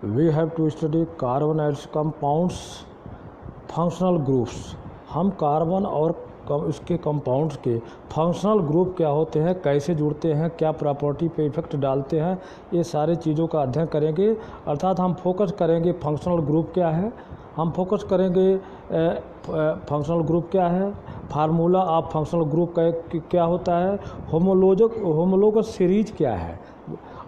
we have to study carbon and its compounds functional groups। हम carbon और उसके compounds के फंक्शनल ग्रुप क्या होते हैं, कैसे जुड़ते हैं, क्या प्रॉपर्टी पे इफेक्ट डालते हैं, ये सारे चीज़ों का अध्ययन करेंगे। अर्थात हम फोकस करेंगे फंक्शनल ग्रुप क्या है, हम फोकस करेंगे फंक्शनल ग्रुप क्या है, फार्मूला ऑफ फंक्शनल ग्रुप का क्या होता है, होमोलोगस सीरीज क्या है,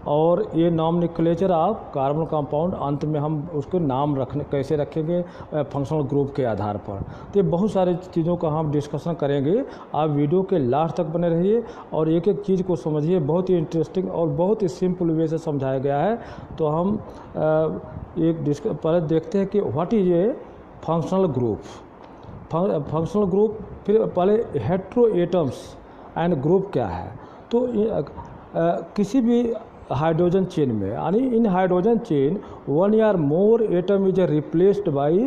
और ये नॉमेनक्लेचर ऑफ कार्बन कंपाउंड। अंत में हम उसको नाम कैसे रखेंगे फंक्शनल ग्रुप के आधार पर। तो ये बहुत सारी चीज़ों का हम डिस्कशन करेंगे। आप वीडियो के लास्ट तक बने रहिए और एक एक चीज़ को समझिए। बहुत ही इंटरेस्टिंग और बहुत ही सिंपल वे से समझाया गया है। तो हम पहले देखते हैं कि what is a functional group. Functional group, फिर पहले हेट्रो एटम्स एंड ग्रुप क्या है। तो किसी भी हाइड्रोजन चेन में, यानी इन hydrogen chain one or more atom is replaced by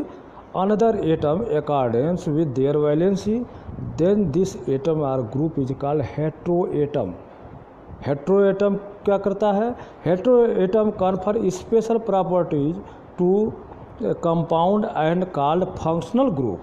another atom according with their valency, then this atom और group is called hetero atom. Hetero atom क्या करता है, hetero atom confer special properties to compound and called functional group.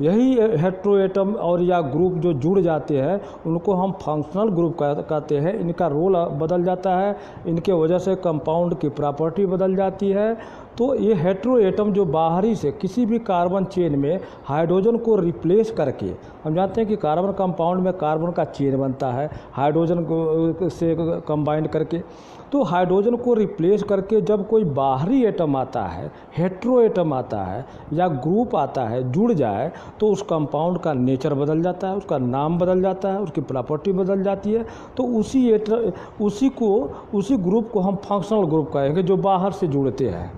यही hetero atom और या group जो जुड़ जाते हैं उनको हम फंक्शनल ग्रुप कहते हैं। इनका रोल बदल जाता है, इनके वजह से कंपाउंड की प्रॉपर्टी बदल जाती है। तो ये हेट्रो एटम जो बाहरी से किसी भी कार्बन चेन में हाइड्रोजन को रिप्लेस करके, हम जानते हैं कि कार्बन कंपाउंड में कार्बन का चेन बनता है हाइड्रोजन को से कंबाइंड करके। तो हाइड्रोजन को रिप्लेस करके जब कोई बाहरी एटम आता है, हेट्रो एटम आता है या ग्रुप आता है, जुड़ जाए, तो उस कंपाउंड का नेचर बदल जाता है, उसका नाम बदल जाता है, उसकी प्रॉपर्टी बदल जाती है। तो उसी ग्रुप को हम फंक्शनल ग्रुप कहेंगे जो बाहर से जुड़ते हैं।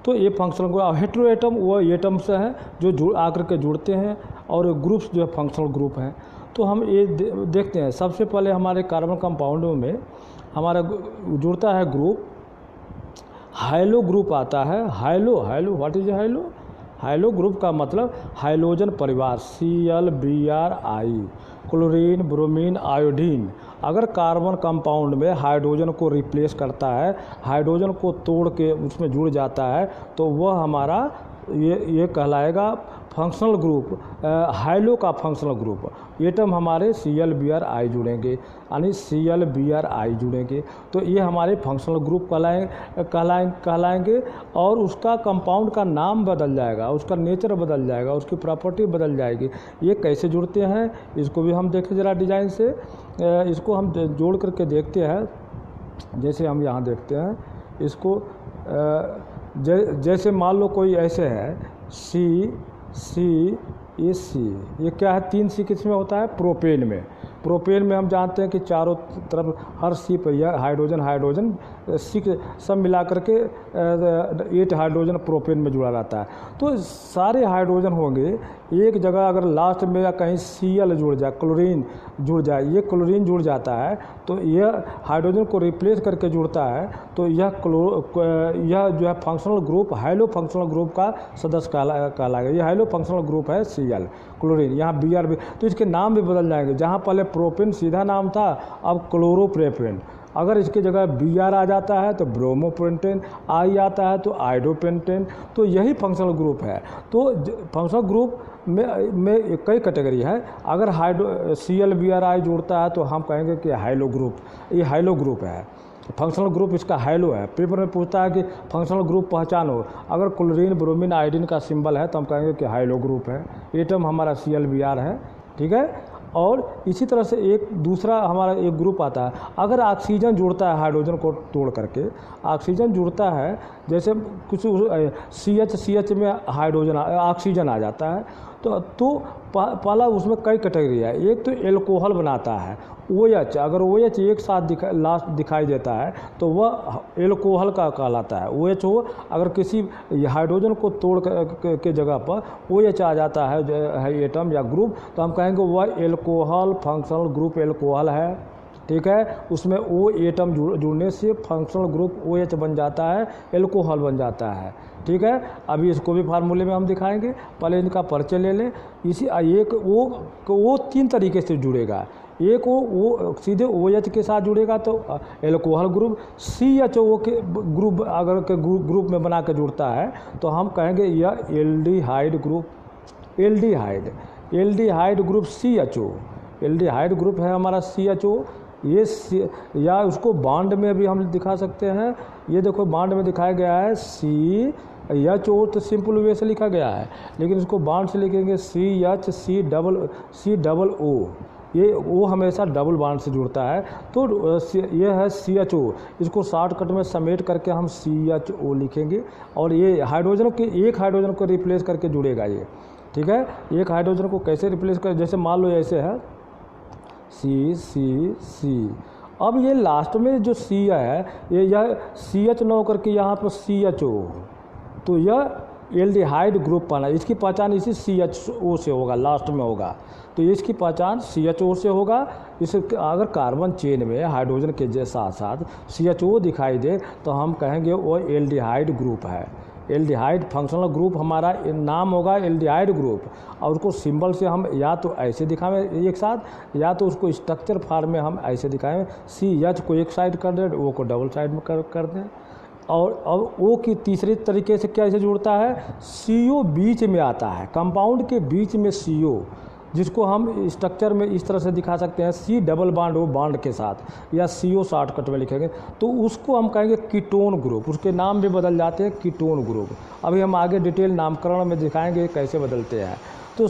तो ये फंक्शनल ग्रुप, हेट्रो एटम वो एटम्स हैं जो आकर के जुड़ते हैं, और ग्रुप्स जो है फंक्शनल ग्रुप हैं। तो हम ये देखते हैं। सबसे पहले हमारे कार्बन कंपाउंडों में हमारा जुड़ता है ग्रुप, हाइलो ग्रुप आता है। High-low what is high-low. High-low group का मतलब हाइलोजन परिवार, ClBrI, क्लोरीन, ब्रोमीन, आयोडीन। अगर कार्बन कंपाउंड में हाइड्रोजन को रिप्लेस करता है, हाइड्रोजन को तोड़ के उसमें जुड़ जाता है, तो वह हमारा ये कहलाएगा फंक्शनल ग्रुप, हाइलो का फंक्शनल ग्रुप। एटम हमारे ClBrI जुड़ेंगे, यानी ClBrI जुड़ेंगे, तो ये हमारे फंक्शनल ग्रुप कहलाएंगे। और उसका कंपाउंड का नाम बदल जाएगा, उसका नेचर बदल जाएगा, उसकी प्रॉपर्टी बदल जाएगी। ये कैसे जुड़ते हैं इसको भी हम देखें ज़रा डिज़ाइन से। इसको हम जोड़ करके देखते हैं। जैसे हम यहाँ देखते हैं इसको, जैसे मान लो कोई ऐसे है C, ये क्या है, 3 C किस में होता है, प्रोपेन में। प्रोपेन में हम जानते हैं कि चारों तरफ हर C पर यह हाइड्रोजन C सब मिला करके 8 हाइड्रोजन प्रोपेन में जुड़ा रहता है। तो सारे हाइड्रोजन होंगे एक जगह। अगर लास्ट में या कहीं Cl जुड़ जाए, क्लोरीन जुड़ जाए, ये क्लोरीन जुड़ जाता है, तो यह हाइड्रोजन को रिप्लेस करके जुड़ता है। तो यह जो है functional group, high-low functional group का सदस्य कहलाएगा। ये हाइलो फंक्शनल ग्रुप है Cl, क्लोरीन। यहाँ Br, तो इसके नाम भी बदल जाएंगे। जहाँ पहले प्रोपेन सीधा नाम था, अब क्लोरोप्रोपेन। अगर इसकी जगह Br आ जाता है तो ब्रोमोपेंटेन, I आता है तो आइडोपेंटेन। तो यही फंक्शनल ग्रुप है। तो फंक्शनल ग्रुप में कई कैटेगरी है। अगर ClBrI जुड़ता है तो हम कहेंगे कि हाइलो ग्रुप, ये हाइलो ग्रुप है। फंक्शनल ग्रुप इसका हाइलो है। पेपर में पूछता है कि फंक्शनल ग्रुप पहचानो, अगर क्लोरीन, ब्रोमीन, आयोडीन का सिंबल है तो हम कहेंगे कि हाइलो ग्रुप है। एटम हमारा ClBr है, ठीक है। और इसी तरह से एक दूसरा हमारा एक ग्रुप आता है। अगर ऑक्सीजन जुड़ता है हाइड्रोजन को तोड़ करके, ऑक्सीजन जुड़ता है, जैसे कुछ CH में ऑक्सीजन आ जाता है, तो पहला उसमें कई कैटेगरी है। एक तो एल्कोहल बनाता है OH। अगर OH एक साथ लास्ट दिखाई देता है तो वह एल्कोहल का कहलाता है। OH हो, अगर किसी हाइड्रोजन को तोड़ के जगह पर OH आ जाता है एटम या ग्रुप, तो हम कहेंगे वह एल्कोहल फंक्शनल ग्रुप एल्कोहल है, ठीक है। उसमें O एटम जुड़ने से फंक्शनल ग्रुप OH बन जाता है, एल्कोहल बन जाता है, ठीक है। अभी इसको भी फार्मूले में हम दिखाएंगे। पहले इनका परिचय ले लें। इसी एक वो 3 तरीके से जुड़ेगा। एक वो सीधे OH के साथ जुड़ेगा तो एल्कोहल ग्रुप, CHO के ग्रुप अगर के ग्रुप में बना के जुड़ता है तो हम कहेंगे यह aldehyde group. Aldehyde group CHO, aldehyde group है हमारा CHO। ये या उसको बॉन्ड में भी हम दिखा सकते हैं। ये देखो बॉन्ड में दिखाया गया है CHO, तो सिंपल वे से लिखा गया है, लेकिन इसको बॉन्ड से लिखेंगे CHCOO। ये O हमेशा डबल बॉन्ड से जुड़ता है, तो ये है CHO। इसको शॉर्टकट में समेट करके हम CHO लिखेंगे, और ये हाइड्रोजन के एक हाइड्रोजन को रिप्लेस करके जुड़ेगा ये, ठीक है। एक हाइड्रोजन को कैसे रिप्लेस कर, जैसे मान लो ऐसे है C। अब ये लास्ट में जो C है ये यह CH न होकर के यहाँ पर CHO, तो यह एल्डिहाइड ग्रुप पाना, इसकी पहचान इसी CHO से होगा, लास्ट में होगा, तो इसकी पहचान CHO से होगा। इस अगर कार्बन चेन में हाइड्रोजन के साथ साथ CHO दिखाई दे तो हम कहेंगे वो एल्डिहाइड ग्रुप है। एल्डिहाइड फंक्शनल ग्रुप हमारा नाम होगा एल्डिहाइड ग्रुप, और उसको सिंबल से हम या तो ऐसे दिखाएं एक साथ, या तो उसको स्ट्रक्चर फॉर्म में हम ऐसे दिखाएं, CH को एक साइड कर दें, O को डबल साइड में कर दें। और अब O की तीसरे तरीके से कैसे जुड़ता है, CO बीच में आता है, कंपाउंड के बीच में CO, जिसको हम स्ट्रक्चर में इस तरह से दिखा सकते हैं C double bond O bond के साथ, या CO शॉर्टकट में लिखेंगे, तो उसको हम कहेंगे कीटोन ग्रुप। उसके नाम भी बदल जाते हैं कीटोन ग्रुप। अभी हम आगे डिटेल नामकरण में दिखाएंगे कैसे बदलते हैं। तो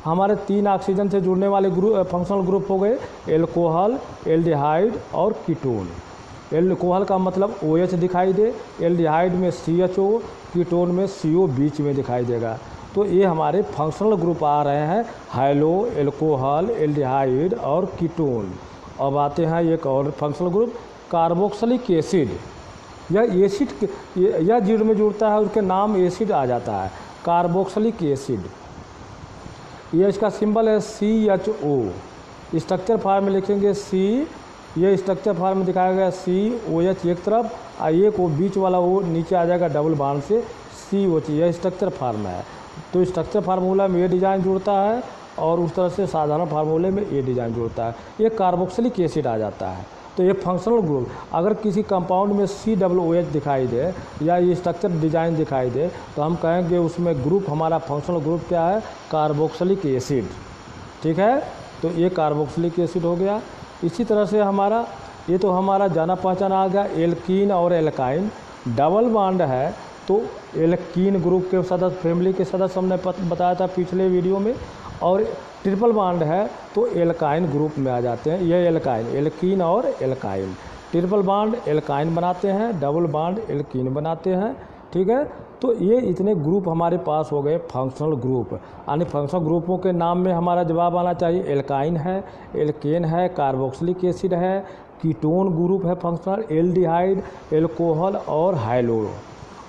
हमारे 3 ऑक्सीजन से जुड़ने वाले फंक्शनल ग्रुप हो गए एल्कोहल, एल्डिहाइड और कीटोन। एल्कोहल का मतलब OH दिखाई दे, एल्डिहाइड में CHO, कीटोन में CO बीच में दिखाई देगा। तो ये हमारे फंक्शनल ग्रुप आ रहे हैं, हाइलो, एल्कोहल, एल्डिहाइड और कीटोन। अब आते हैं एक और फंक्शनल ग्रुप कार्बोक्सिलिक एसिड। यह एसिड यह जीरो में जुड़ता है, उसके नाम एसिड आ जाता है, कार्बोक्सिलिक एसिड। ये इसका सिंबल है CHO। स्ट्रक्चर फॉर्म में लिखेंगे C, ये स्ट्रक्चर फॉर्म में दिखाया गया COH एक तरफ, और एक वो बीच वाला वो नीचे आ जाएगा डबल बॉन्ड से COH। यह स्ट्रक्चर फॉर्म है। तो स्ट्रक्चर फार्मूला में ये डिज़ाइन जुड़ता है, और उस तरह से साधारण फार्मूले में ये डिज़ाइन जुड़ता है, ये कार्बोक्सिलिक एसिड आ जाता है। तो ये फंक्शनल ग्रुप, अगर किसी कंपाउंड में COOH दिखाई दे या ये स्ट्रक्चर डिज़ाइन दिखाई दे तो हम कहेंगे उसमें ग्रुप हमारा फंक्शनल ग्रुप क्या है, कार्बोक्सिलिक एसिड, ठीक है। तो ये कार्बोक्सिलिक एसिड हो गया। इसी तरह से हमारा ये तो हमारा जाना पहचाना आ गया एल्कीन और एल्काइन। डबल बॉन्ड है तो एल्कीन ग्रुप के सदस्य, फैमिली के सदस्य हमने बताया था पिछले वीडियो में, और ट्रिपल बॉन्ड है तो एल्काइन ग्रुप में आ जाते हैं। ये एल्काइन, एल्कीन और एल्काइन, ट्रिपल बॉन्ड एल्काइन बनाते हैं, डबल बॉन्ड एल्कीन बनाते हैं, ठीक है। तो ये इतने ग्रुप हमारे पास हो गए फंक्शनल ग्रुप। यानी फंक्शनल ग्रुपों के नाम में हमारा जवाब आना चाहिए एल्काइन है, एल्केन है, कार्बोक्सिलिक एसिड है, कीटोन ग्रुप है फंक्शनल, एल्डिहाइड, एल्कोहल और हाइलो।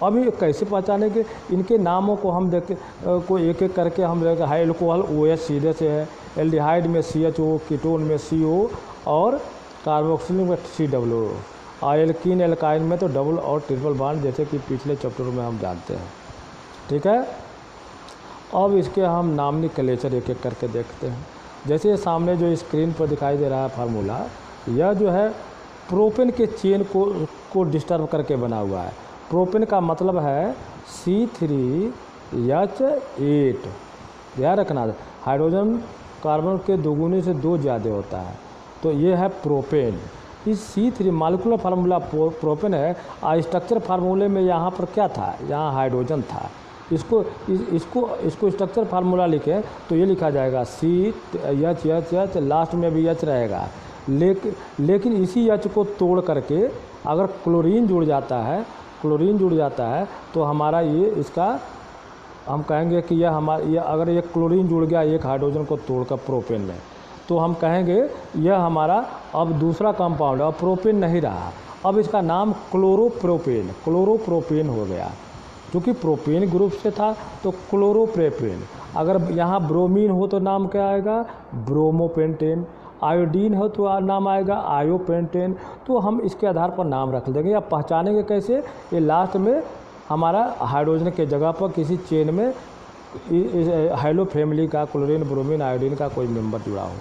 अभी कैसे पहचाने के इनके नामों को हम देख को एक एक करके हम देखें। हाई एल्कोहल OH सीधे से है, एल्डिहाइड में CHO, कीटोन में CO और कार्बोक्सिलिक में COO, और एल्कीन एल्काइन में तो डबल और ट्रिपल बॉन्ड, जैसे कि पिछले चैप्टर में हम जानते हैं, ठीक है। अब इसके हम नॉमेनक्लेचर एक एक करके देखते हैं। जैसे सामने जो स्क्रीन पर दिखाई दे रहा है फार्मूला, यह जो है प्रोपेन के चेन को डिस्टर्ब करके बना हुआ है। प्रोपेन का मतलब है C3H8। ध्यान रखना, हाइड्रोजन कार्बन के दोगुने से 2 ज़्यादा होता है, तो ये है प्रोपेन। इस C3 मालिकुलर फार्मूला प्रोपेन है, और स्ट्रक्चर फार्मूले में यहाँ पर क्या था, यहाँ हाइड्रोजन था। इसको स्ट्रक्चर फार्मूला लिखें तो ये लिखा जाएगा CH, लास्ट में भी H रहेगा, लेकिन इसी H को तोड़ करके अगर क्लोरीन जुड़ जाता है तो हमारा ये इसका हम कहेंगे कि यह अगर ये क्लोरीन जुड़ गया एक हाइड्रोजन को तोड़कर प्रोपेन में, तो हम कहेंगे यह हमारा अब दूसरा कंपाउंड, अब प्रोपेन नहीं रहा, अब इसका नाम क्लोरोप्रोपेन हो गया। क्योंकि प्रोपेन ग्रुप से था तो क्लोरोप्रोपेन। अगर यहाँ ब्रोमीन हो तो नाम क्या आएगा, ब्रोमोपेंटेन। आयोडीन हो तो नाम आएगा आयोपेंटेन। तो हम इसके आधार पर नाम रख देंगे। या पहचानेंगे कैसे, ये लास्ट में हमारा हाइड्रोजन के जगह पर किसी चेन में हाइलो फैमिली का क्लोरीन, ब्रोमीन, आयोडीन का कोई मेंबर जुड़ा हो,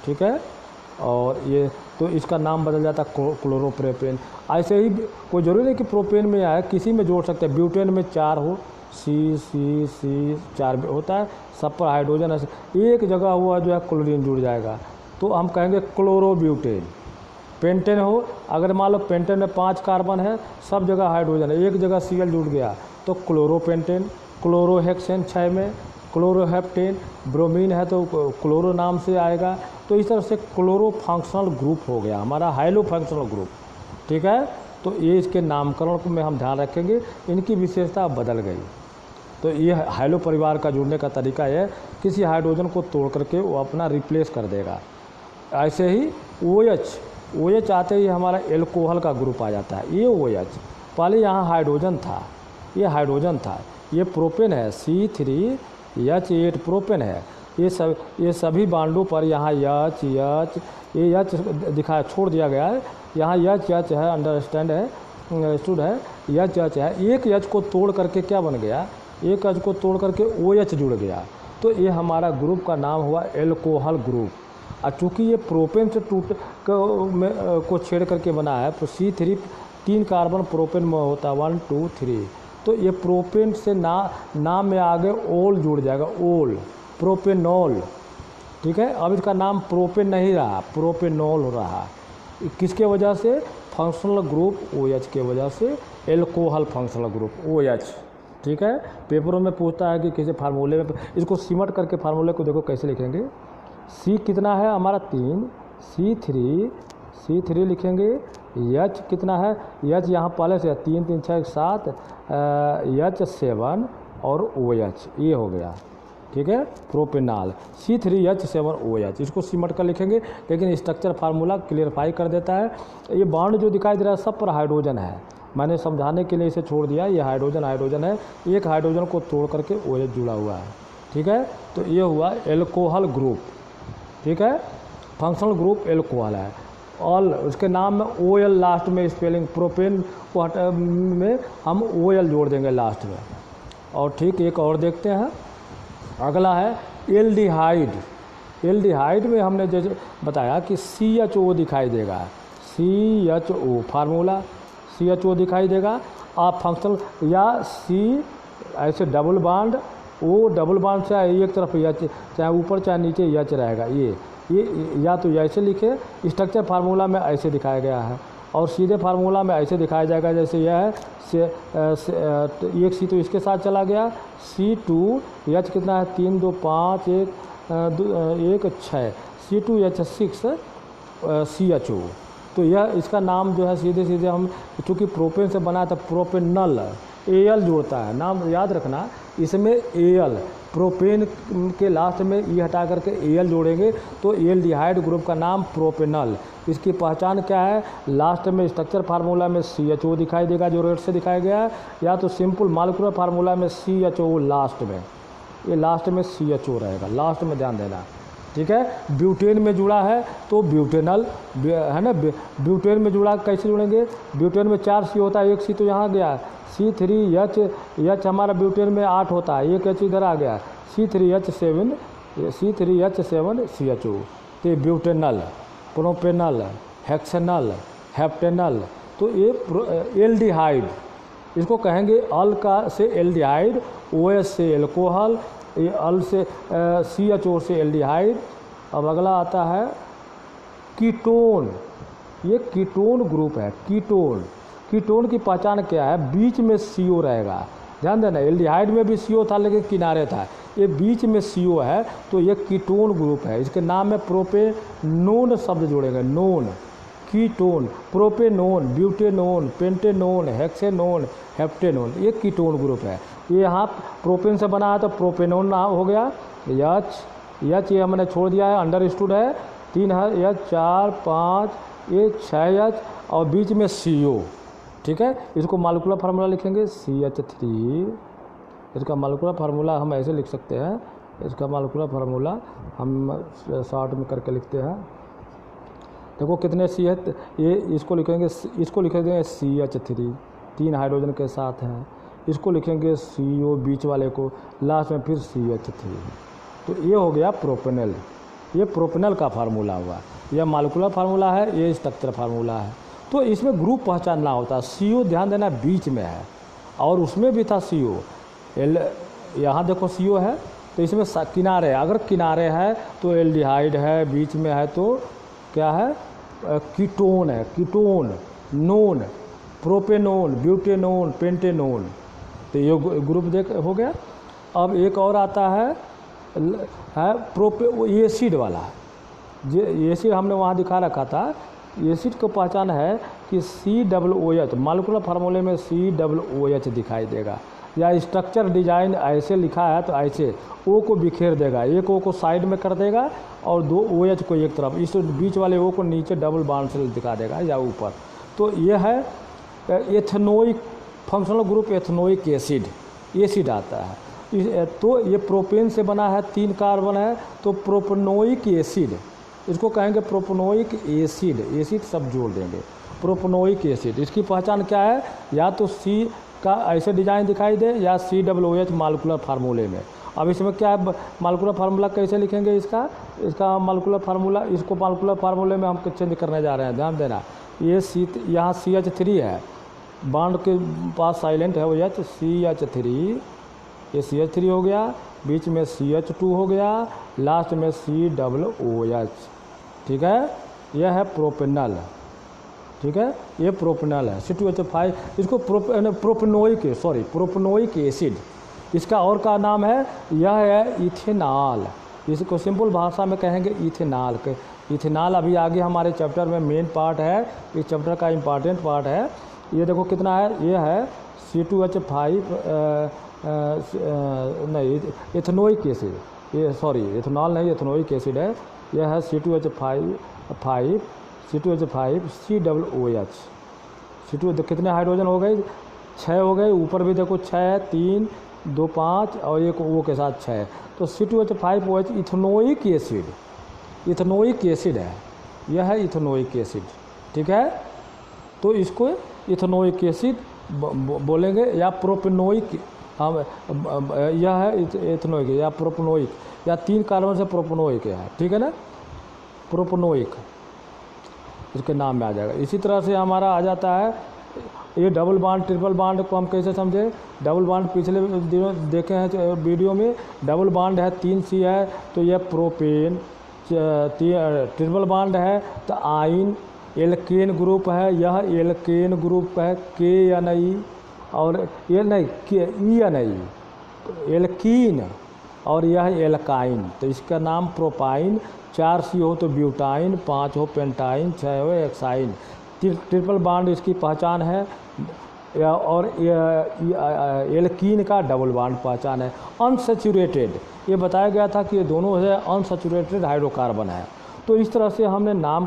ठीक है। और ये तो इसका नाम बदल जाता है क्लोरोप्रोपेन। ऐसे ही कोई ज़रूरी नहीं कि प्रोपेन में आए, किसी में जोड़ सकते हैं। ब्यूटेन में 4 हो, सी 4 होता है, सब पर हाइड्रोजन है। एक जगह हुआ जो है क्लोरीन जुड़ जाएगा तो हम कहेंगे क्लोरोब्यूटेन। पेंटेन हो, अगर मान लो पेंटेन में 5 कार्बन है, सब जगह हाइड्रोजन है, एक जगह Cl जुड़ गया तो क्लोरोपेंटेन। क्लोरोहेक्सेन 6 में, क्लोरोहेप्टेन। ब्रोमीन है तो क्लोरो नाम से आएगा। तो इस तरह से क्लोरो फंक्शनल ग्रुप हो गया हमारा हाइलो फंक्शनल ग्रुप। ठीक है, तो ये इसके नामकरण में हम ध्यान रखेंगे, इनकी विशेषता बदल गई। तो ये हाइलो परिवार का जुड़ने का तरीका है, किसी हाइड्रोजन को तोड़ करके वो अपना रिप्लेस कर देगा। ऐसे ही OH आते ही हमारा एल्कोहल का ग्रुप आ जाता है। ये OH पहले यहाँ हाइड्रोजन था, ये हाइड्रोजन था, ये प्रोपेन है, C3H8 प्रोपेन है। ये सभी बांडों पर यहाँ H दिखाया छोड़ दिया गया है, यहाँ H है, अंडरस्टूड है, H है। एक H को तोड़ करके क्या बन गया, एक H को तोड़ करके OH जुड़ गया, तो ये हमारा ग्रुप का नाम हुआ एल्कोहल ग्रुप। और चूँकि ये प्रोपेन से को छेड़ करके बना है, तो C3 3 कार्बन प्रोपेन में होता है, 1 2 3। तो ये प्रोपेन से नाम में आगे ओल जुड़ जाएगा, ओल, प्रोपेनॉल। ठीक है, अब इसका नाम प्रोपेन नहीं रहा, प्रोपेनॉल हो रहा। किसके वजह से, फंक्शनल ग्रुप OH के वजह से, एल्कोहल फंक्शनल ग्रुप OH। ठीक है, पेपरों में पूछता है कि किसी फार्मूले में, इसको सिमट करके फार्मूले को देखो कैसे लिखेंगे। C कितना है हमारा 3, C3 लिखेंगे। H कितना है, H यहाँ पहले से 3 3 6 7, H7 और OH, ये हो गया। ठीक है, प्रोपेनॉल, C3H7OH, इसको सिमट कर लिखेंगे, लेकिन स्ट्रक्चर फार्मूला क्लियरफाई कर देता है। ये बॉन्ड जो दिखाई दे रहा है सब पर हाइड्रोजन है, मैंने समझाने के लिए इसे छोड़ दिया। ये हाइड्रोजन है, एक हाइड्रोजन को तोड़ करके OH जुड़ा हुआ है। ठीक है, तो ये हुआ एल्कोहल ग्रुप। ठीक है, फंक्शनल ग्रुप एल्कोहल है। ऑल, उसके नाम में OL लास्ट में स्पेलिंग, प्रोपेन को में हम OL जोड़ देंगे लास्ट में। और ठीक, एक और देखते हैं, अगला है एल्डिहाइड। एल्डिहाइड में हमने जैसे बताया कि CHO दिखाई देगा, CHO फार्मूला, CHO दिखाई देगा। आप फंक्शनल या C ऐसे double bond, O double bond से एक तरफ H, चाहे ऊपर चाहे नीचे H रहेगा। ये या तो ऐसे लिखे, स्ट्रक्चर फार्मूला में ऐसे दिखाया गया है, और सीधे फार्मूला में ऐसे दिखाया जाएगा जैसे यह है। एक C तो इसके साथ चला गया, C2H कितना है, 3 2 5 1 6, C2H6 CHO। तो यह इसका नाम जो है सीधे हम, चूँकि प्रोपेन से बना था, प्रोपेनल, AL जोड़ता है, नाम याद रखना इसमें AL, प्रोपेन के लास्ट में E हटा करके AL जोड़ेंगे तो एल्डिहाइड ग्रुप का नाम प्रोपेनल। इसकी पहचान क्या है, लास्ट में स्ट्रक्चर फार्मूला में CHO दिखाई देगा जो रेड से दिखाया गया है, या तो सिंपल मालिकुलर फार्मूला में CHO लास्ट में, ये लास्ट में CHO रहेगा, लास्ट में ध्यान देना। ठीक है, ब्यूटेन में जुड़ा है तो ब्यूटेनल है ना, ब्यूटेन में जुड़ा कैसे जुड़ेंगे, ब्यूटेन में 4 C होता है, एक C तो यहाँ गया, C3H हमारा ब्यूटेन में 8 होता है, एक H इधर आ गया, C3H7 CHO। तो ये ब्यूटेनल, प्रोपेनल, हेक्सेनल, हेप्टेनल, तो ये एल्डिहाइड, इसको कहेंगे अल का से एल्डिहाइड, OH से एल्कोहल, ये अल से CHO से एल्डिहाइड। अब अगला आता है कीटोन, ये कीटोन ग्रुप है। कीटोन की पहचान क्या है, बीच में CO रहेगा, ध्यान देना, एल्डिहाइड में भी CO था लेकिन किनारे था, ये बीच में CO है, तो ये कीटोन ग्रुप है। इसके नाम में प्रोपेनोन शब्द जोड़ेंगे, नोन, ketone, propanone, butanone, pentanone, hexanone, heptanone, ये कीटोन ग्रुप है। ये यहाँ प्रोपेन से बना है तो प्रोपेनोन नाम हो गया। H ये हमने छोड़ दिया है, अंडरस्टूड है, 3 है, H 4 5 ये 6 H और बीच में CO। ठीक है, इसको मालिकुलर फार्मूला लिखेंगे CH3, इसका मालिकुलर फार्मूला हम ऐसे लिख सकते हैं, इसका मालिकुलर फार्मूला हम शॉर्ट में करके लिखते हैं। देखो कितने C है, ये इसको लिखेंगे CH3, 3 हाइड्रोजन के साथ हैं, इसको लिखेंगे CO बीच वाले को, लास्ट में फिर CH3, तो ये हो गया प्रोपेनल, ये प्रोपेनल का फार्मूला हुआ, यह मॉलिक्यूलर फार्मूला है, ये स्ट्रक्चर फार्मूला है। तो इसमें ग्रुप पहचानना होता है। CO ध्यान देना बीच में है, और उसमें भी था CO, यहाँ देखो CO है, तो इसमें किनारे, अगर किनारे है तो एल्डिहाइड है, बीच में है तो क्या है, कीटोन है, ketone, known, propanone, butanone, pentanone. तो ये ग्रुप देख हो गया। अब एक और आता है एसिड वाला। ये एसिड हमने वहाँ दिखा रखा था। एसिड को पहचान है कि COOH, मॉलिक्यूलर फार्मूले में COOH दिखाई देगा, या स्ट्रक्चर डिजाइन ऐसे लिखा है तो ऐसे O को बिखेर देगा, एक O को साइड में कर देगा और 2 OH को एक तरफ, इस बीच वाले O को नीचे डबल बॉन्ड से दिखा देगा या ऊपर। तो ये है ethanoic, functional group ethanoic acid आता है। तो ये प्रोपेन से बना है, 3 कार्बन है, तो प्रोपेनोइक एसिड, इसको कहेंगे प्रोपेनोइक एसिड, एसिड सब जोड़ देंगे, प्रोपेनोइक एसिड। इसकी पहचान क्या है, या तो C का ऐसे डिजाइन दिखाई दे या COOH मॉलिक्यूलर फार्मूले में। अब इसमें क्या है, मॉलिक्यूलर फार्मूला कैसे लिखेंगे इसका मॉलिक्यूलर फार्मूला, इसको मॉलिक्यूलर फार्मूले में हम चेंज करने जा रहे हैं, ध्यान देना। ये यहाँ CH3 है, बॉन्ड के पास साइलेंट है वो H, CH3, ये CH3 हो गया, बीच में CH2 हो गया, लास्ट में COOH, ठीक है। यह है प्रोपेनल, ठीक है, ये प्रोपेनल है। C2H5, इसको प्रोपेनोइक एसिड, इसका और का नाम है, यह है इथेनॉल, इसको सिंपल भाषा में कहेंगे इथेनॉल। इथेनॉल अभी आगे हमारे चैप्टर में मेन पार्ट है, इस चैप्टर का इम्पॉर्टेंट पार्ट है। ये देखो कितना है, ये है C2H5 नहीं, एथेनोइक एसिड, ये सॉरी एथेनॉल नहीं, एथेनोइक एसिड है। यह है C2H5 COOH। C2 कितने हाइड्रोजन हो गए, 6 हो गए, ऊपर भी देखो 6, 3, 2, 5 और एक O के साथ 6, तो C2H5OH इथेनोइक एसिड है, यह है इथेनोइक एसिड, ठीक है। तो इसको इथेनोइक एसिड बोलेंगे, या प्रोपेनोइक, हम यह है इथेनोइक या प्रोपेनोइक, या 3 कार्बन से प्रोपेनोइक है, ठीक है ना, प्रोपेनोइक इसके नाम में आ जाएगा। इसी तरह से हमारा आ जाता है ये डबल बॉन्ड, ट्रिपल बॉन्ड को हम कैसे समझे। डबल बॉन्ड पिछले दिनों देखे हैं वीडियो में, डबल बॉन्ड है, 3C है तो यह प्रोपेन, ट्रिपल बॉन्ड है तो आइन, एल्केन ग्रुप है, यह एल्केन ग्रुप है, KNI, और ये नहीं ENI, एल्कीन, और यह एल्काइन, तो इसका नाम प्रोपाइन। 4C हो तो ब्यूटाइन, 5 हो पेंटाइन, 6 हो एक्साइन। ट्रिपल बॉन्ड इसकी पहचान है, और एल्कीन का डबल बॉन्ड पहचान है। अनसैचुरेटेड, ये बताया गया था कि ये दोनों है अनसैचुरेटेड हाइड्रोकार्बन है। तो इस तरह से हमने नाम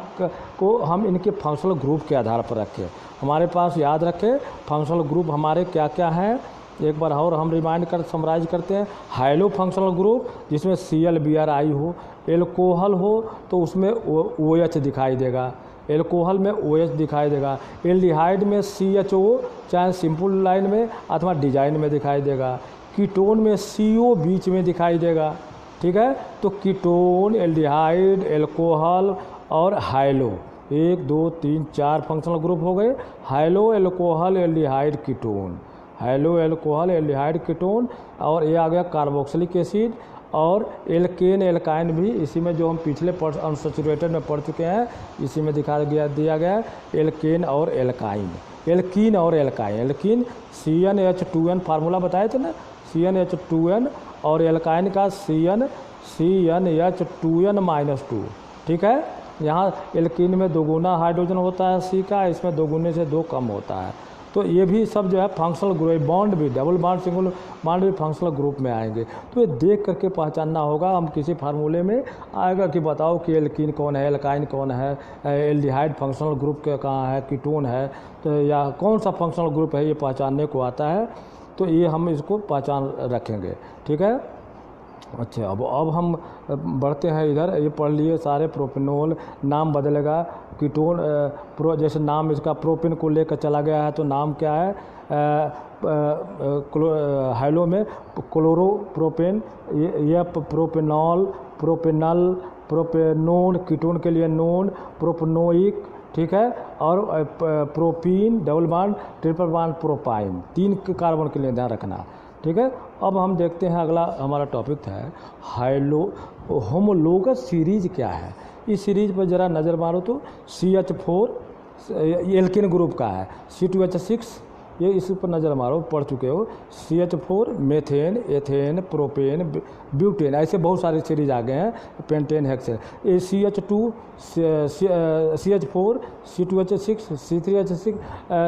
को हम इनके फंक्शनल ग्रुप के आधार पर रखे, हमारे पास याद रखें फंक्शनल ग्रुप हमारे क्या क्या हैं। एक बार और हम रिमाइंड कर समराइज करते हैं। हाइलो फंक्शनल ग्रुप जिसमें ClBrI हो, एल्कोहल हो तो उसमें OH दिखाई देगा, एल्कोहल में OH दिखाई देगा, एल्डिहाइड में CHO चाहे सिंपल लाइन में अथवा डिजाइन में दिखाई देगा, कीटोन में CO बीच में दिखाई देगा, ठीक है। तो कीटोन, एल्डिहाइड, एल्कोहल और हाइलो, 1 2 3 4 फंक्शनल ग्रुप हो गए। High-low, alcohol, aldehyde, ketone, high-low, alcohol, aldehyde, ketone, और ये आ गया कार्बोक्सिलिक एसिड, और एल्केन, एल्काइन भी इसी में जो हम पिछले अनसैचुरेटेड में पढ़ चुके हैं इसी में दिया गया एल्केन और एल्काइन, एल्कीन और एल्काइन। एल्कीन CnH2n फार्मूला बताए थे ना, CnH2n, और एल्काइन का CnH2n-2, ठीक है। यहाँ एल्कीन में 2 गुना हाइड्रोजन होता है C का, इसमें 2 गुने से 2 कम होता है। तो ये भी सब जो है फंक्शनल ग्रुप, बॉन्ड भी डबल बॉन्ड, सिंगल बॉन्ड भी फंक्शनल ग्रुप में आएंगे। तो ये देख करके पहचानना होगा। हम किसी फार्मूले में आएगा कि बताओ कि एल्कीन कौन है, एल्काइन कौन है, एल्डिहाइड फंक्शनल ग्रुप के कहाँ है, कीटोन है, तो या कौन सा फंक्शनल ग्रुप है, ये पहचानने को आता है। तो ये हम इसको पहचान रखेंगे, ठीक है। अच्छा, अब हम बढ़ते हैं इधर। ये पढ़ लिए सारे। प्रोपेनोल नाम बदलेगा, कीटोन जैसे नाम इसका प्रोपेन को लेकर चला गया है तो नाम क्या है, हाइलो में क्लोरोप्रोपेन, यह प्रोपेनॉल, प्रोपेनल, प्रोपेनोन, कीटोन के लिए नोन, प्रोपनोइक, ठीक है, और propene, double bond, triple bond, propyne, 3 carbon के लिए ध्यान रखना, ठीक है। अब हम देखते हैं अगला हमारा टॉपिक है होमोलोगस सीरीज क्या है। इस सीरीज पर ज़रा नज़र मारो तो CH4 एल्केन ग्रुप का है, C2H6, ये इस पर नज़र मारो, पढ़ चुके हो। CH4 methane, ethane, propane, butane, ऐसे बहुत सारे सीरीज आ गए हैं, पेंटेन, हेक्सेन। ये CH2, CH4, C2H6,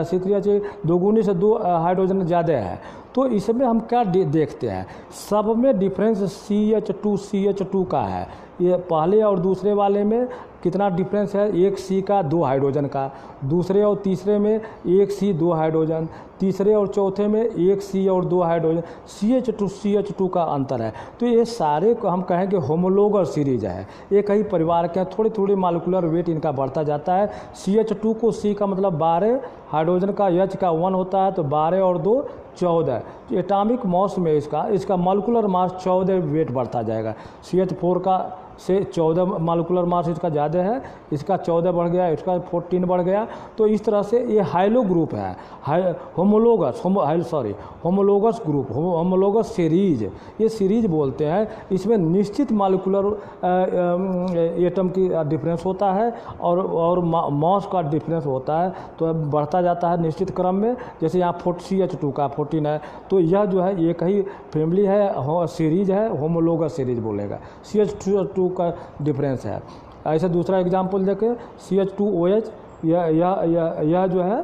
C3H, दोगुनी से 2 हाइड्रोजन ज़्यादा है। तो इसमें हम क्या देखते हैं, सब में डिफरेंस CH2 का है। ये पहले और दूसरे वाले में कितना डिफरेंस है, 1 C का 2 हाइड्रोजन का, दूसरे और तीसरे में 1 C 2 हाइड्रोजन, तीसरे और चौथे में 1 C और 2 हाइड्रोजन, CH2 का अंतर है। तो ये सारे को हम कहेंगे होमोलोगस सीरीज है, एक ही परिवार के, थोड़ी थोड़ी मालिकुलर वेट इनका बढ़ता जाता है। CH2 को C का मतलब 12 हाइड्रोजन का, H का 1 होता है, तो 12 और 2 14। एटॉमिक मास में इसका मालिकुलर मास 14 वेट बढ़ता जाएगा। CH4 का से 14 मालिकुलर मास इसका ज़्यादा है, इसका 14 बढ़ गया, इसका 14 बढ़ गया। तो इस तरह से ये हाइलो ग्रुप है, होमोलोगस ग्रुप, होमोलोगस सीरीज, ये सीरीज बोलते हैं। इसमें निश्चित मालिकुलर एटम की डिफरेंस होता है और मास का डिफरेंस होता है, तो बढ़ता जाता है निश्चित क्रम में। जैसे यहाँ CH2 का 14 है, तो यह जो है एक ही फैमिली है, सीरीज है, होमोलोगस सीरीज बोलेगा। CH2 का डिफरेंस है। ऐसे दूसरा एग्जाम्पल देखें, CH2OH, यह जो है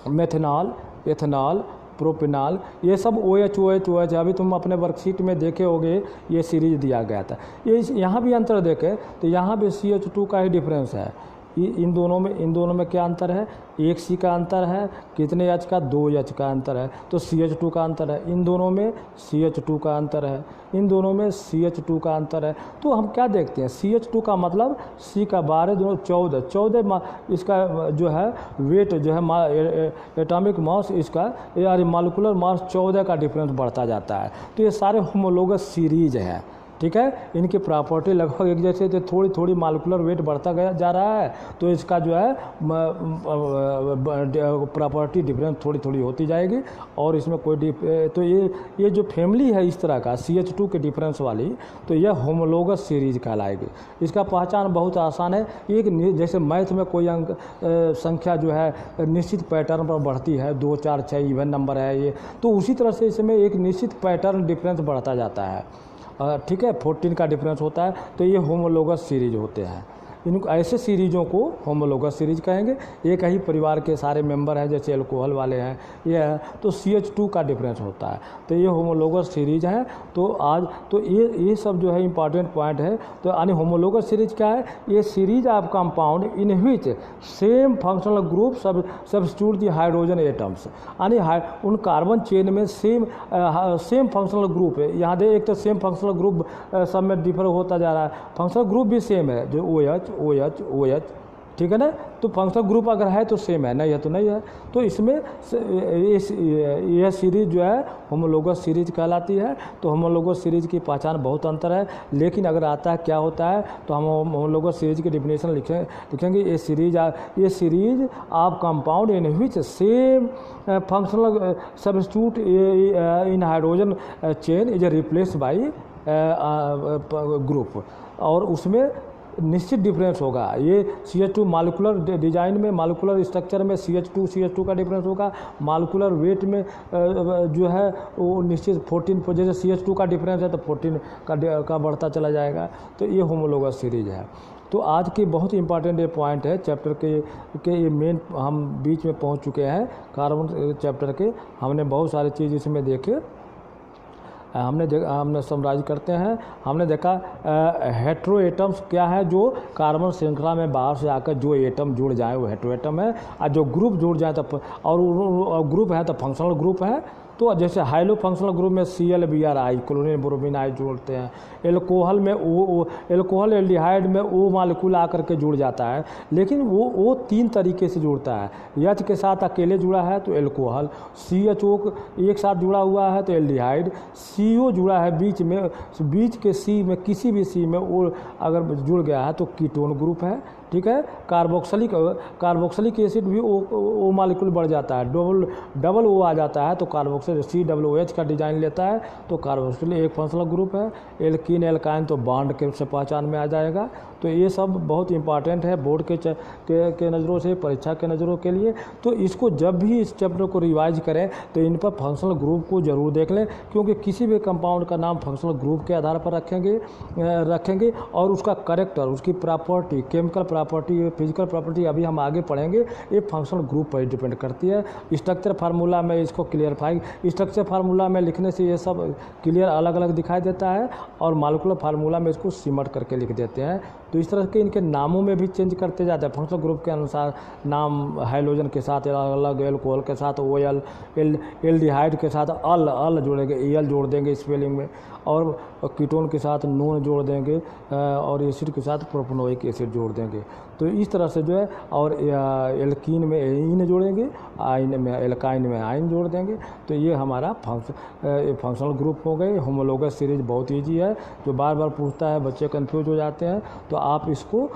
मेथनॉल, एथनॉल, प्रोपेनॉल, ये सब OH। अभी तुम अपने वर्कशीट में देखे होगे, ये सीरीज दिया गया था। ये यहाँ भी अंतर देखें तो यहाँ भी CH2 का ही डिफरेंस है। इन दोनों में क्या अंतर है, 1 C का अंतर है, कितने H का, 2 H का अंतर है, तो CH2 का अंतर है। इन दोनों में CH2 का अंतर है, इन दोनों में CH2 का अंतर है। तो हम क्या देखते हैं, CH2 का मतलब C का 12, दोनों 14 इसका जो है वेट जो है एटॉमिक मास इसका यानी मालिकुलर मास 14 का डिफरेंस बढ़ता जाता है। तो ये सारे होमोलोगस सीरीज हैं, ठीक है। इनकी प्रॉपर्टी लगभग एक जैसे, तो थोड़ी थोड़ी मालिकुलर वेट बढ़ता गया जा रहा है, तो इसका जो है प्रॉपर्टी डिफरेंस थोड़ी थोड़ी होती जाएगी। और इसमें कोई तो ये जो फैमिली है इस तरह का CH2 के डिफरेंस वाली, तो यह होमोलोगस सीरीज कहलाएगी। इसका पहचान बहुत आसान है। एक जैसे मैथ में कोई अंक संख्या जो है निश्चित पैटर्न पर बढ़ती है, 2 4 6 इवन नंबर है ये, तो उसी तरह से इसमें एक निश्चित पैटर्न डिफरेंस बढ़ता जाता है, ठीक है। 14 का डिफरेंस होता है, तो ये होमोलोगस सीरीज होते हैं। इन ऐसे सीरीज़ों को होमोलोगस सीरीज कहेंगे। एक ही परिवार के सारे मेंबर हैं, जैसे अल्कोहल वाले हैं ये है, तो CH2 का डिफरेंस होता है, तो ये होमोलोगस सीरीज हैं। तो आज तो ये सब जो है इंपॉर्टेंट पॉइंट है। तो यानी होमोलोगस सीरीज क्या है, ये series of compound in which same functional group substitute the hydrogen atoms, यानी उन कार्बन चेन में सेम फंक्शनल ग्रुप है। यहाँ दे एक तो सेम फंक्शनल ग्रुप सब में डिफर होता जा रहा है, फंक्शनल ग्रुप भी सेम है, जो OH, ठीक है ना। तो फंक्शनल ग्रुप अगर है तो सेम है, नहीं है तो नहीं है। तो इसमें यह सीरीज जो है होमोलोगस सीरीज कहलाती है। तो होमोलोगस सीरीज की पहचान बहुत अंतर है, लेकिन अगर आता है क्या होता है, तो हम होमोलोगस सीरीज की डिफिनेशन लिखेंगे। ये series of compound in which same functional substitute in hydrogen chain is replace by group, और उसमें निश्चित डिफरेंस होगा। ये CH2 मालिकुलर डिजाइन में, मालिकुलर स्ट्रक्चर में CH2 का डिफरेंस होगा। मालिकुलर वेट में जो है वो निश्चित 14, जैसे CH2 का डिफरेंस है तो 14 का बढ़ता चला जाएगा। तो ये होमोलोगस सीरीज है। तो आज की बहुत इंपॉर्टेंट ये पॉइंट है चैप्टर के ये मेन, हम बीच में पहुंच चुके हैं कार्बन चैप्टर के। हमने बहुत सारी चीज़ इसमें देखे, हमने समराइज करते हैं। हमने देखा हेट्रो एटम्स क्या है, जो कार्बन श्रृंखला में बाहर से आकर जो एटम जुड़ जाए वो हेट्रो एटम है, और जो ग्रुप जुड़ जाए तो और ग्रुप है तो फंक्शनल ग्रुप है। तो जैसे हाइलो फंक्शनल ग्रुप में ClBr क्लोरीन ब्रोमीन आई जोड़ते हैं, एल्कोहल में एल्कोहल एल्डिहाइड में O मालिक्यूल आकर के जुड़ जाता है, लेकिन वो 3 तरीके से जुड़ता है। H के साथ अकेले जुड़ा है तो एल्कोहल, CHO एक साथ जुड़ा हुआ है तो एल्डिहाइड, CO जुड़ा है बीच के C में किसी भी C में O अगर जुड़ गया है तो कीटोन ग्रुप है, ठीक है। कार्बोक्सिलिक एसिड भी O मालिक्यूल बढ़ जाता है, डबल O आ जाता है तो कार्बोक्सिलिक COOH का डिजाइन लेता है तो कार्बोक्सिलिक एक फंक्शनल ग्रुप है। एल्कीन एल्काइन तो बॉन्ड के से पहचान में आ जाएगा। तो ये सब बहुत इंपॉर्टेंट है बोर्ड के नज़रों से, परीक्षा के नज़रों के लिए। तो इसको जब भी इस चैप्टर को रिवाइज करें तो इन पर फंक्शनल ग्रुप को ज़रूर देख लें, क्योंकि किसी भी कंपाउंड का नाम फंक्शनल ग्रुप के आधार पर रखेंगे और उसका करेक्टर, उसकी property, chemical property, physical property अभी हम आगे पढ़ेंगे, ये फंक्शनल ग्रुप पर डिपेंड करती है। स्ट्रक्चर फार्मूला में इसको क्लियरफाई, स्ट्रक्चर फार्मूला में लिखने से ये सब क्लियर अलग अलग दिखाई देता है और मॉलिक्यूलर फार्मूला में इसको सिमट करके लिख देते हैं। तो इस तरह के इनके नामों में भी चेंज करते जाते हैं। फंक्शनल ग्रुप के अनुसार नाम हाइड्रोजन के साथ अलग, एल्कोहल के साथ OL, एल्डिहाइड के साथ अल जोड़ेंगे, EL जोड़ देंगे स्पेलिंग में, और कीटोन के साथ नून जोड़ देंगे और एसिड के साथ प्रोपेनोइक एसिड जोड़ देंगे। तो इस तरह से जो है, और एल्कीन में इन जोड़ेंगे, आइन में एल्काइन में आइन जोड़ देंगे। तो ये हमारा फंक्शनल ग्रुप हो गए। होमोलोगस सीरीज बहुत ईजी है, जो बार बार पूछता है, बच्चे कंफ्यूज हो जाते हैं। तो आप इसको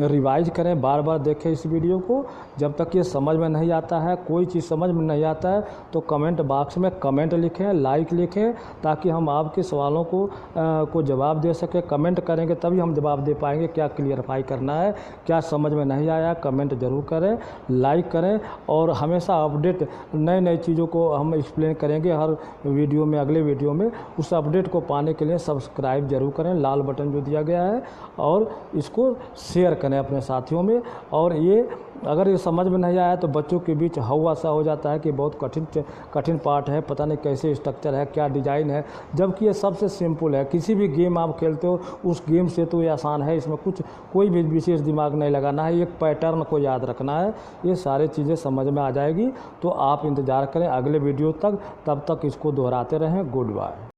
रिवाइज करें, बार बार देखें इस वीडियो को। जब तक ये समझ में नहीं आता है, कोई चीज़ समझ में नहीं आता है, तो कमेंट बॉक्स में कमेंट लिखें, लाइक लिखें, ताकि हम आपके सवालों को जवाब दे सकें। कमेंट करेंगे तभी हम जवाब दे पाएंगे। क्या क्लियरफाई करना है, क्या समझ में नहीं आया, कमेंट ज़रूर करें, लाइक करें। और हमेशा अपडेट, नई चीज़ों को हम एक्सप्लेन करेंगे हर वीडियो में, अगले वीडियो में। उस अपडेट को पाने के लिए सब्सक्राइब जरूर करें, लाल बटन जो दिया गया है, और इसको शेयर करें अपने साथियों में। और ये अगर ये समझ में नहीं आया तो बच्चों के बीच हवा सा हो जाता है कि बहुत कठिन पार्ट है, पता नहीं कैसे स्ट्रक्चर है, क्या डिज़ाइन है, जबकि ये सबसे सिंपल है। किसी भी गेम आप खेलते हो, उस गेम से तो ये आसान है, इसमें कोई भी विशेष दिमाग नहीं लगाना है, एक पैटर्न को याद रखना है, ये सारी चीज़ें समझ में आ जाएगी। तो आप इंतज़ार करें अगले वीडियो तक, तब तक इसको दोहराते रहें। Good bye.